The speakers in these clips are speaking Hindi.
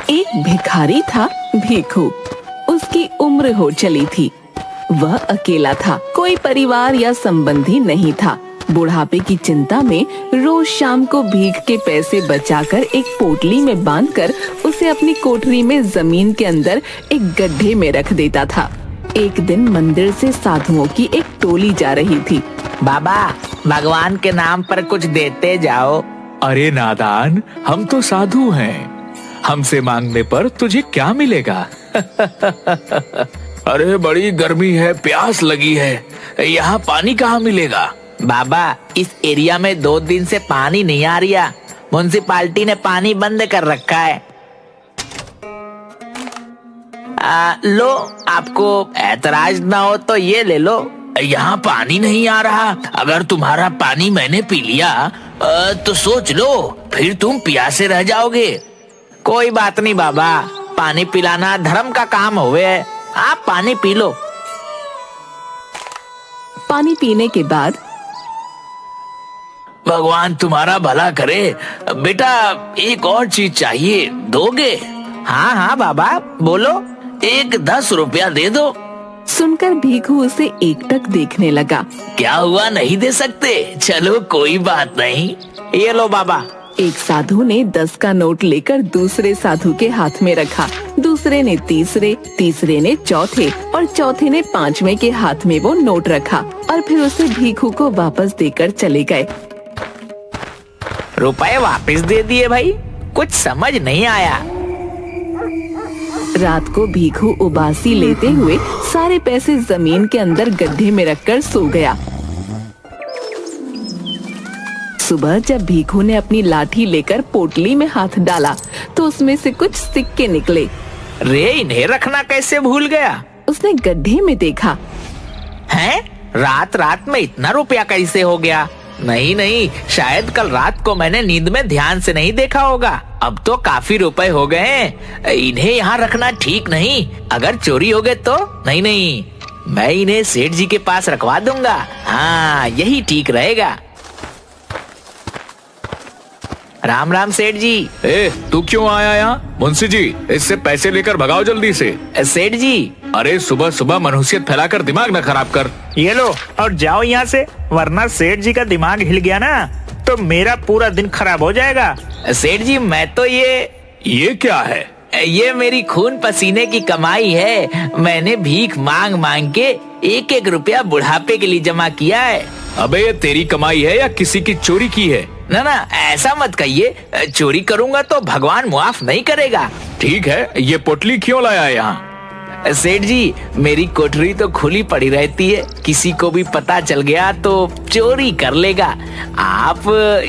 एक भिखारी था भीखू। उसकी उम्र हो चली थी। वह अकेला था, कोई परिवार या संबंधी नहीं था। बुढ़ापे की चिंता में रोज शाम को भीख के पैसे बचाकर एक पोटली में बांधकर उसे अपनी कोठरी में जमीन के अंदर एक गड्ढे में रख देता था। एक दिन मंदिर से साधुओं की एक टोली जा रही थी। बाबा, भगवान के नाम पर कुछ देते जाओ। अरे नादान, हम तो साधु हैं। हमसे मांगने पर तुझे क्या मिलेगा? अरे बड़ी गर्मी है, प्यास लगी है, यहाँ पानी कहाँ मिलेगा? बाबा, इस एरिया में 2 दिन से पानी नहीं आ रहा। म्युनिसिपालिटी ने पानी बंद कर रखा है। लो, आपको ऐतराज ना हो तो ये ले लो। यहाँ पानी नहीं आ रहा। अगर तुम्हारा पानी मैंने पी लिया तो सोच लो, फिर तुम प्यासे रह जाओगे। कोई बात नहीं बाबा, पानी पिलाना धर्म का काम होवे। आप पानी पी लो। पानी पीने के बाद भगवान तुम्हारा भला करे। बेटा, एक और चीज चाहिए, दोगे? हाँ हाँ बाबा, बोलो। एक 10 रुपया दे दो। सुनकर भीखू उसे एकटक देखने लगा। क्या हुआ, नहीं दे सकते? चलो कोई बात नहीं। ये लो बाबा। एक साधु ने 10 का नोट लेकर दूसरे साधु के हाथ में रखा। दूसरे ने तीसरे, तीसरे ने चौथे और चौथे ने 5वें के हाथ में वो नोट रखा और फिर उसे भीखू को वापस देकर चले गए। रुपए वापस दे दिए भाई, कुछ समझ नहीं आया। रात को भीखू उबासी लेते हुए सारे पैसे जमीन के अंदर गड्ढे में रखकर सो गया। सुबह जब भीखू ने अपनी लाठी लेकर पोटली में हाथ डाला तो उसमें से कुछ सिक्के निकले। रे, इन्हें रखना कैसे भूल गया? उसने गड्ढे में देखा। हैं? रात रात में इतना रुपया कैसे हो गया? नहीं नहीं, शायद कल रात को मैंने नींद में ध्यान से नहीं देखा होगा। अब तो काफी रुपए हो गए हैं। इन्हें यहाँ रखना ठीक नहीं। अगर चोरी हो गए तो? नहीं नहीं, मैं इन्हें सेठ जी के पास रखवा दूंगा। हाँ, यही ठीक रहेगा। राम राम सेठ जी। तू क्यों आया यहाँ? मुंशी जी, इससे पैसे लेकर भगाओ जल्दी से। सेठ जी, अरे सुबह सुबह मनहूसियत फैलाकर दिमाग न खराब कर। ये लो और जाओ यहाँ से, वरना सेठ जी का दिमाग हिल गया ना तो मेरा पूरा दिन खराब हो जाएगा। सेठ जी, मैं तो ये क्या है? ये मेरी खून पसीने की कमाई है। मैंने भीख मांग मांग के 1-1 रुपया बुढ़ापे के लिए जमा किया है। अबे, ये तेरी कमाई है या किसी की चोरी की है? ना ना, ऐसा मत कहिए। चोरी करूंगा तो भगवान मुआफ नहीं करेगा। ठीक है, ये पोटली क्यों लाया यहाँ? सेठ जी, मेरी कोठरी तो खुली पड़ी रहती है। किसी को भी पता चल गया तो चोरी कर लेगा। आप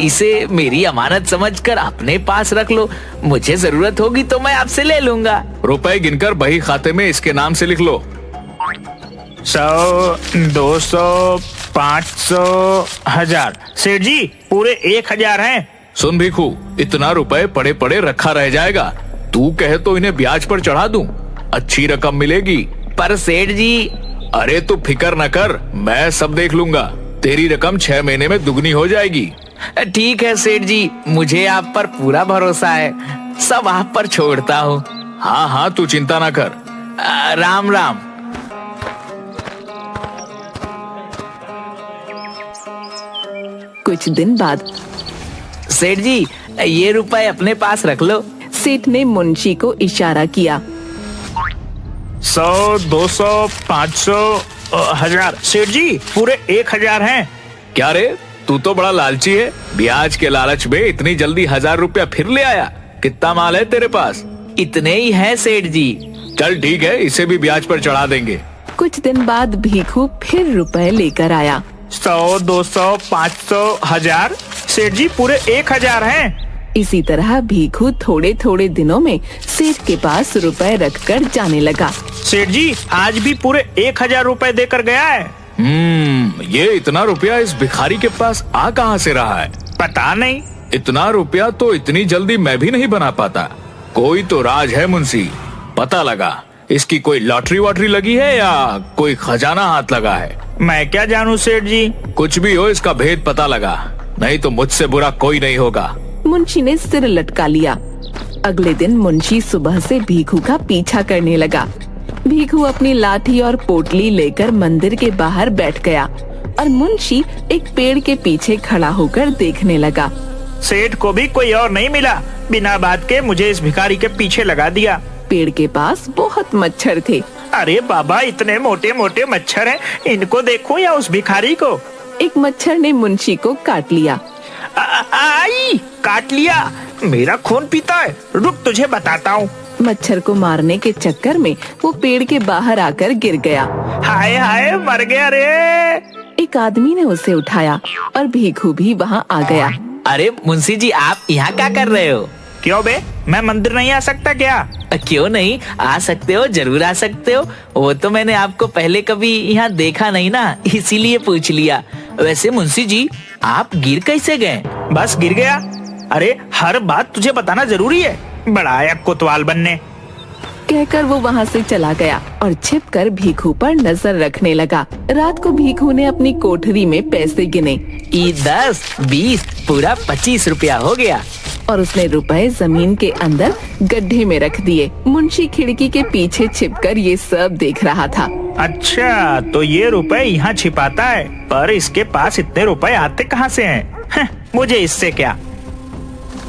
इसे मेरी अमानत समझकर अपने पास रख लो। मुझे जरूरत होगी तो मैं आपसे ले लूंगा। रुपए गिनकर बही खाते में इसके नाम से लिख लो। 100, 200, 500, 1000। सेठ जी, पूरे 1000 हैं। सुन भीखू, इतना रुपए पड़े पड़े रखा रह जाएगा। तू कहे तो इन्हें ब्याज पर चढ़ा दूं, अच्छी रकम मिलेगी। पर सेठ जी। अरे तू फिक्र न कर, मैं सब देख लूंगा। तेरी रकम 6 महीने में दुगनी हो जाएगी। ठीक है सेठ जी, मुझे आप पर पूरा भरोसा है। सब आप पर छोड़ता हूँ। हाँ हाँ, तू चिंता ना कर। राम राम। कुछ दिन बाद सेठ जी, ये रुपए अपने पास रख लो। सेठ ने मुंशी को इशारा किया। 100, 200, 500, 1000। सेठ जी, पूरे 1000 हैं। क्या रे, तू तो बड़ा लालची है। ब्याज के लालच में इतनी जल्दी 1000 रुपया फिर ले आया। कितना माल है तेरे पास? इतने ही है सेठ जी। चल ठीक है, इसे भी ब्याज पर चढ़ा देंगे। कुछ दिन बाद भीखू फिर रुपए लेकर आया। 100, 200, 500, 1000। सेठ जी, पूरे 1000 हैं। इसी तरह भीखू थोड़े थोड़े दिनों में सेठ के पास रुपए रखकर जाने लगा। सेठ जी, आज भी पूरे 1000 रुपए देकर गया है। ये इतना रुपया इस भिखारी के पास आ कहाँ से रहा है? पता नहीं। इतना रुपया तो इतनी जल्दी मैं भी नहीं बना पाता। कोई तो राज है मुंशी, पता लगा। इसकी कोई लॉटरी वॉटरी लगी है या कोई खजाना हाथ लगा है? मैं क्या जानूं सेठ जी। कुछ भी हो, इसका भेद पता लगा, नहीं तो मुझसे बुरा कोई नहीं होगा। मुंशी ने सिर लटका लिया। अगले दिन मुंशी सुबह से भीखू का पीछा करने लगा। भीखू अपनी लाठी और पोटली लेकर मंदिर के बाहर बैठ गया और मुंशी एक पेड़ के पीछे खड़ा होकर देखने लगा। सेठ को भी कोई और नहीं मिला, बिना बात के मुझे इस भिखारी के पीछे लगा दिया। पेड़ के पास बहुत मच्छर थे। अरे बाबा, इतने मोटे मोटे मच्छर हैं, इनको देखूं या उस भिखारी को? एक मच्छर ने मुंशी को काट लिया। आई, काट लिया, मेरा खून पीता है, रुक तुझे बताता हूँ। मच्छर को मारने के चक्कर में वो पेड़ के बाहर आकर गिर गया। हाय हाय, मर गया रे। एक आदमी ने उसे उठाया और भीखू भी वहाँ आ गया। अरे मुंशी जी, आप यहाँ क्या कर रहे हो? क्यों बे, मैं मंदिर नहीं आ सकता क्या? क्यों नहीं, आ सकते हो, जरूर आ सकते हो। वो तो मैंने आपको पहले कभी यहाँ देखा नहीं ना, इसीलिए पूछ लिया। वैसे मुंशी जी, आप गिर कैसे गए? बस गिर गया। अरे हर बात तुझे बताना जरूरी है, बड़ा आया कोतवाल बनने। कहकर वो वहाँ से चला गया और छिपकर भीखू पर नजर रखने लगा। रात को भीखू ने अपनी कोठरी में पैसे गिने। 10, 20, पूरा 25 रुपया हो गया। और उसने रुपए जमीन के अंदर गड्ढे में रख दिए। मुंशी खिड़की के पीछे छिपकर ये सब देख रहा था। अच्छा, तो ये रुपए यहाँ छिपाता है, पर इसके पास इतने रुपए आते कहाँ से हैं? मुझे इससे क्या?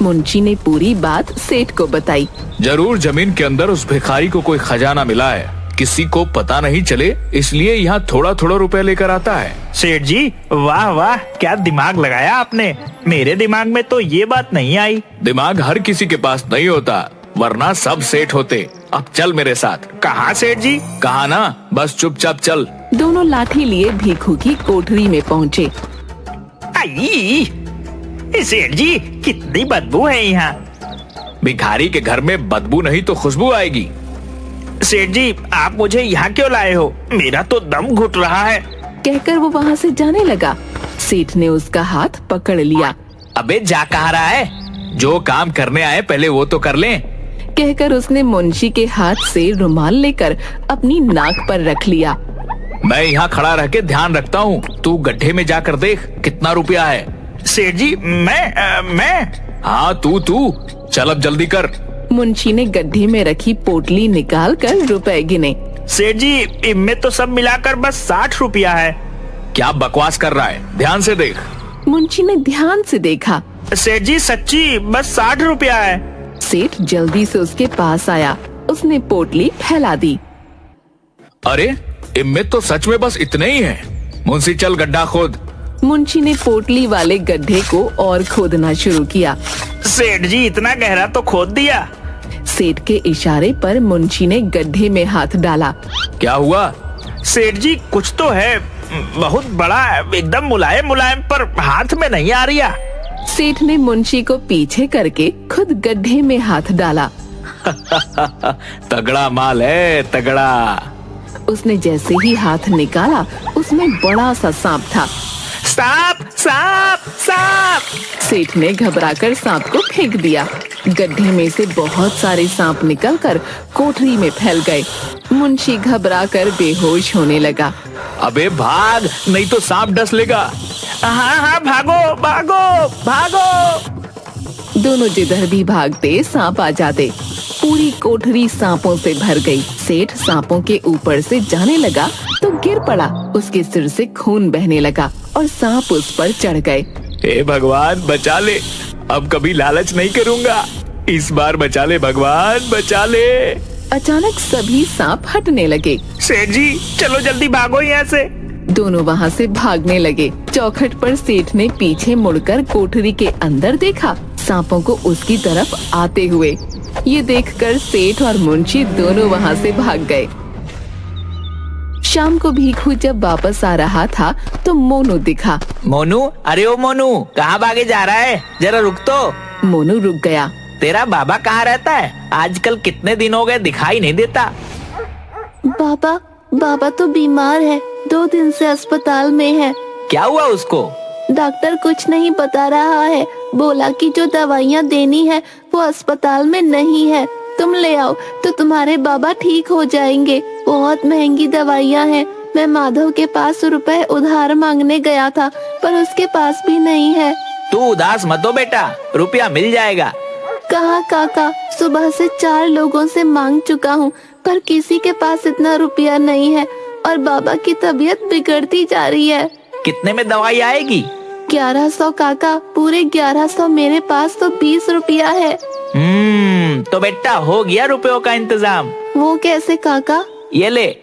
मुंशी ने पूरी बात सेठ को बताई। जरूर जमीन के अंदर उस भिखारी को कोई खजाना मिला है, किसी को पता नहीं चले, इसलिए यहाँ थोड़ा थोड़ा रुपए लेकर आता है। सेठ जी, वाह वाह, क्या दिमाग लगाया आपने। मेरे दिमाग में तो ये बात नहीं आई। दिमाग हर किसी के पास नहीं होता, वरना सब सेठ होते। अब चल मेरे साथ। कहाँ सेठ जी? कहा ना, बस चुपचाप चल। दोनों लाठी लिए भीखू की कोठरी में पहुँचे। आई, सेठ जी, कितनी बदबू है यहाँ। भिखारी के घर में बदबू नहीं तो खुशबू आएगी। सेठ जी, आप मुझे यहाँ क्यों लाए हो? मेरा तो दम घुट रहा है। कहकर वो वहाँ से जाने लगा। सेठ ने उसका हाथ पकड़ लिया। अबे जा कहाँ रहा है? जो काम करने आए पहले वो तो कर लें। कहकर उसने मुंशी के हाथ से रुमाल लेकर अपनी नाक पर रख लिया। मैं यहाँ खड़ा रह के ध्यान रखता हूँ, तू गड्ढे में जाकर देख कितना रुपया है। सेठ जी, मैं हाँ तू चल, अब जल्दी कर। मुंशी ने गड्ढे में रखी पोटली निकाल कर रुपए गिने। सेठ जी, इनमें तो सब मिलाकर बस 60 रुपया है। क्या बकवास कर रहा है, ध्यान से देख। मुंशी ने ध्यान से देखा। सेठ जी, सच्ची बस 60 रुपया है। सेठ जल्दी से उसके पास आया। उसने पोटली फैला दी। अरे इनमें तो सच में बस इतने ही हैं। मुंशी चल गड्ढा खोद। मुंशी ने पोटली वाले गड्ढे को और खोदना शुरू किया। सेठ जी, इतना गहरा तो खोद दिया। सेठ के इशारे पर मुंशी ने गड्ढे में हाथ डाला। क्या हुआ? सेठ जी, कुछ तो है, बहुत बड़ा है, एकदम मुलायम मुलायम, पर हाथ में नहीं आ रहा। सेठ ने मुंशी को पीछे करके खुद गड्ढे में हाथ डाला। तगड़ा माल है, तगड़ा। उसने जैसे ही हाथ निकाला, उसमें बड़ा सा सांप था। सांप सांप सांप! सेठ ने घबराकर सांप को फेंक दिया। गड्ढे में से बहुत सारे सांप निकलकर कोठरी में फैल गए। मुंशी घबराकर बेहोश होने लगा। अबे भाग, नहीं तो सांप डस लेगा। हाँ हाँ, भागो भागो भागो। दोनों जिधर भी भागते सांप आ जाते। पूरी कोठरी सांपों से भर गई। सेठ सांपों के ऊपर से जाने लगा तो गिर पड़ा। उसके सिर से खून बहने लगा और सांप उस पर चढ़ गए। हे भगवान बचा ले, अब कभी लालच नहीं करूंगा, इस बार बचा ले भगवान, बचा ले। अचानक सभी सांप हटने लगे। सेठ जी, चलो जल्दी भागो यहाँ से। दोनों वहाँ से भागने लगे। चौखट पर सेठ ने पीछे मुड़कर कोठरी के अंदर देखा, सांपों को उसकी तरफ आते हुए। ये देखकर सेठ और मुंशी दोनों वहाँ से भाग गए। शाम को भीखू जब वापस आ रहा था तो मोनू दिखा। मोनू, अरे ओ मोनू, कहाँ भागे जा रहा है? जरा रुक तो। मोनू रुक गया। तेरा बाबा कहाँ रहता है? आजकल कितने दिन हो गए दिखाई नहीं देता। बाबा तो बीमार है, 2 दिन से अस्पताल में है। क्या हुआ उसको? डॉक्टर कुछ नहीं बता रहा है, बोला कि जो दवाइयाँ देनी है वो अस्पताल में नहीं है, तुम ले आओ तो तुम्हारे बाबा ठीक हो जाएंगे। बहुत महंगी दवाइयाँ हैं। मैं माधव के पास रुपए उधार मांगने गया था, पर उसके पास भी नहीं है। तू उदास मत हो बेटा, रुपया मिल जाएगा। कहाँ काका, सुबह से 4 लोगों से मांग चुका हूँ पर किसी के पास इतना रुपया नहीं है और बाबा की तबीयत बिगड़ती जा रही है। कितने में दवाई आएगी? 1100 काका, पूरे 1100। मेरे पास तो 20 रुपया है। तो बेटा हो गया रुपयों का इंतजाम। वो कैसे काका? ये ले,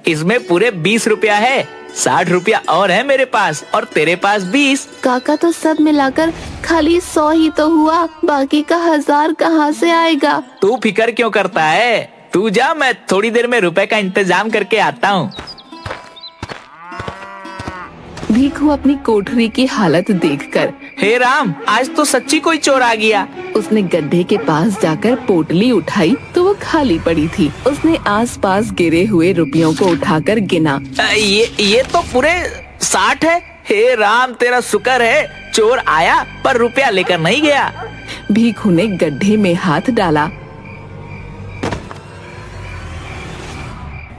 इसमें पूरे 20 रुपया है। 60 रुपया और है मेरे पास और तेरे पास 20। काका तो सब मिलाकर खाली 100 ही तो हुआ, बाकी का 1000 कहाँ से आएगा? तू फिकर क्यों करता है? तू जा, मैं थोड़ी देर में रुपए का इंतजाम करके आता हूँ। भीखू अपनी कोठरी की हालत देखकर हे राम, आज तो सच्ची कोई चोर आ गया। उसने गड्ढे के पास जाकर पोटली उठाई तो वो खाली पड़ी थी। उसने आसपास गिरे हुए रुपयों को उठाकर गिना। ये तो पूरे 60 है। हे राम, तेरा शुक्र है चोर आया पर रुपया लेकर नहीं गया। भीखू ने गड्ढे में हाथ डाला।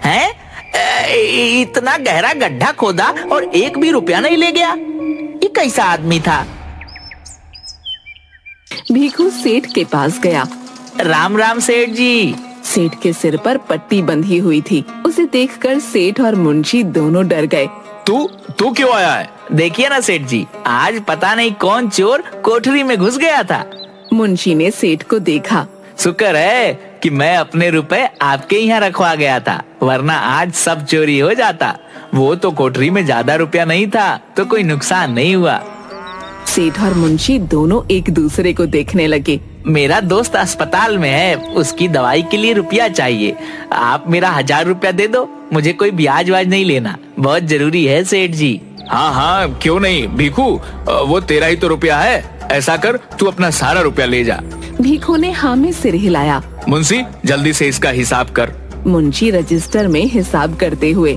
हैं? इतना गहरा गड्ढा खोदा और एक भी रुपया नहीं ले गया। ये कैसा आदमी था? भीखू सेठ के पास गया। राम राम सेठ जी। सेठ के सिर पर पट्टी बंधी हुई थी। उसे देखकर सेठ और मुंशी दोनों डर गए। तू क्यों आया है? देखिए ना सेठ जी, आज पता नहीं कौन चोर कोठरी में घुस गया था। मुंशी ने सेठ को देखा। शुक्र है कि मैं अपने रुपए आपके यहाँ रखवा गया था, वरना आज सब चोरी हो जाता। वो तो कोठरी में ज्यादा रुपया नहीं था तो कोई नुकसान नहीं हुआ। सेठ और मुंशी दोनों एक दूसरे को देखने लगे। मेरा दोस्त अस्पताल में है, उसकी दवाई के लिए रुपया चाहिए। आप मेरा 1000 रुपया दे दो, मुझे कोई ब्याज वाज नहीं लेना, बहुत जरूरी है सेठ जी। हाँ, क्यों नहीं भीखू, वो तेरा ही तो रुपया है। ऐसा कर, तू अपना सारा रुपया ले जा। भीखू ने हाँ में सिर हिलाया। मुंशी, जल्दी से इसका हिसाब कर। मुंशी रजिस्टर में हिसाब करते हुए,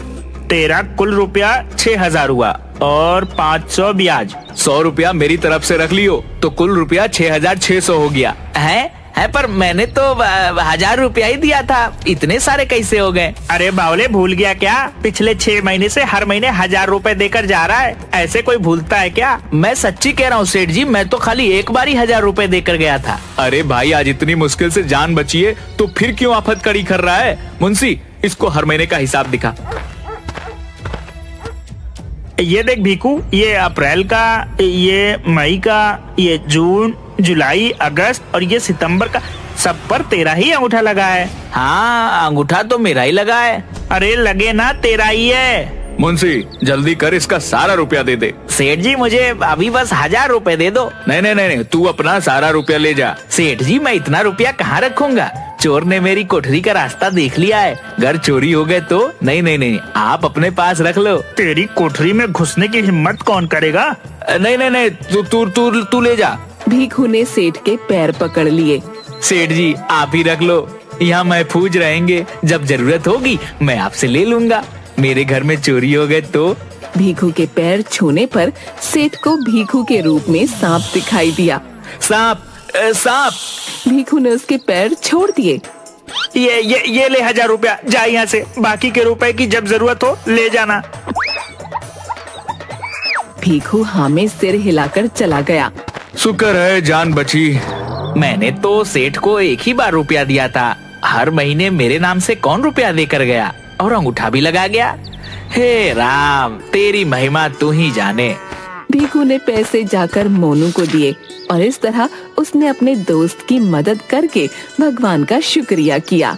तेरा कुल रुपया 6000 हुआ और 500 ब्याज। 100 रुपया मेरी तरफ से रख लियो तो कुल रुपया 6600 हो गया। है पर मैंने तो 1000 रुपया ही दिया था, इतने सारे कैसे हो गए? अरे बावले, भूल गया क्या? पिछले 6 महीने से हर महीने 1000 रुपए देकर जा रहा है। ऐसे कोई भूलता है क्या? मैं सच्ची कह रहा हूँ सेठ जी, मैं तो खाली एक बार ही 1000 रुपए देकर गया था। अरे भाई, आज इतनी मुश्किल से जान बची है तो फिर क्यों आफत कड़ी कर रहा है? मुंशी, इसको हर महीने का हिसाब दिखा। ये देख भीखू, ये अप्रैल का, ये मई का, ये जून, जुलाई, अगस्त और ये सितंबर का, सब पर तेरा ही अंगूठा लगा है। हाँ, अंगूठा तो मेरा ही लगा है। अरे लगे ना, तेरा ही है। मुंशी, जल्दी कर, इसका सारा रुपया दे दे। सेठ जी, मुझे अभी बस 1000 रुपए दे दो। नहीं, तू अपना सारा रुपया ले जा। सेठ जी, मैं इतना रुपया कहाँ रखूंगा? चोर ने मेरी कोठरी का रास्ता देख लिया है, घर चोरी हो गए तो। नहीं, आप अपने पास रख लो। तेरी कोठरी में घुसने की हिम्मत कौन करेगा? नहीं, तू ले जा। भीखू ने सेठ के पैर पकड़ लिए। सेठ जी, आप ही रख लो, यहाँ महफूज रहेंगे। जब जरूरत होगी मैं आपसे ले लूंगा। मेरे घर में चोरी हो गए तो। भीखू के पैर छूने पर सेठ को भीखू के रूप में सांप दिखाई दिया। सांप! भीखू ने उसके पैर छोड़ दिए। ये ले 1000 रुपया, जा यहाँ से। बाकी के रुपए की जब जरूरत हो ले जाना। भीखू हाँ में सिर हिलाकर चला गया। शुक्र है जान बची। मैंने तो सेठ को एक ही बार रुपया दिया था, हर महीने मेरे नाम से कौन रुपया देकर गया, और अंगूठा भी लगा गया। हे राम, तेरी महिमा तू ही जाने। भीखू ने पैसे जाकर मोनू को दिए और इस तरह उसने अपने दोस्त की मदद करके भगवान का शुक्रिया किया।